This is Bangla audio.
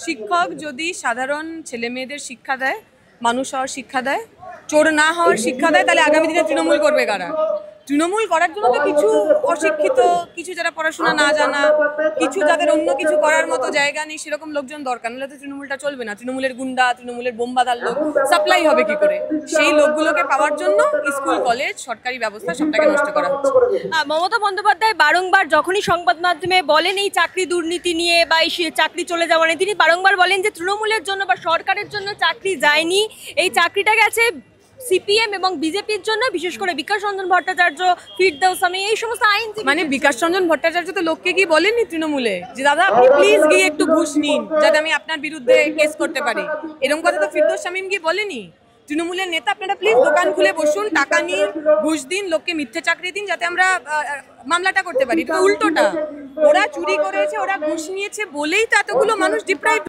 শিক্ষক যদি সাধারণ ছেলে মেয়েদের শিক্ষা দেয়, মানুষ হওয়ার শিক্ষা দেয়, চোর না হওয়ার শিক্ষা দেয়, তাহলে আগামী দিনে তৃণমূল করবে কারা? তৃণমূল করার জন্য তো কিছু অশিক্ষিত, কিছু যারা পড়াশোনা না জানা, কিছু যাদের অন্য কিছু করার মতো জায়গা নেই, সেরকম লোকজন দরকার। নাহলে তো তৃণমূলটা চলবে না। তৃণমূলের গুন্ডা, তৃণমূলের বোমবাদার লোক সাপ্লাই হবে কি করে? সেই লোকগুলোকে পাওয়ার জন্য স্কুল, কলেজ, সরকারি ব্যবস্থা সবটাকে নষ্ট করা হচ্ছে। মমতা বন্দ্যোপাধ্যায় বারংবার যখনই সংবাদ মাধ্যমে বলেন এই চাকরি দুর্নীতি নিয়ে বা এই চাকরি চলে যাওয়া নিয়ে, তিনি বারংবার বলেন যে তৃণমূলের জন্য বা সরকারের জন্য চাকরি যায়নি, এই চাকরিটা গেছে সিপিএম এবং বিজেপির জন্য, বিশেষ করে বিকাশ রঞ্জন ভট্টাচার্য, ফিরদৌসী, এই সমস্ত আইন। মানে বিকাশ রঞ্জন ভট্টাচার্য তো লোককে গিয়ে বলেননি তৃণমূলে যে দাদা আপনি প্লিজ গিয়ে একটু ঘুষ নিন যাতে আমি আপনার বিরুদ্ধে কেস করতে পারি, এরকম কথা তো ফিরদৌসী গিয়ে বলেনি। তৃণমূলের নেতা আপনারা প্লিজ দোকান খুলে বসুন, টাকা নিন, ঘুষ দিন, লোককে মিথ্যে চাকরি দিন যাতে আমরা মামলাটা করতে পারি। এটা উল্টোটা, ওরা চুরি করেছে, ওরা ঘুষ নিয়েছে বলেই তো এতগুলো মানুষ ডিপ্রাইভ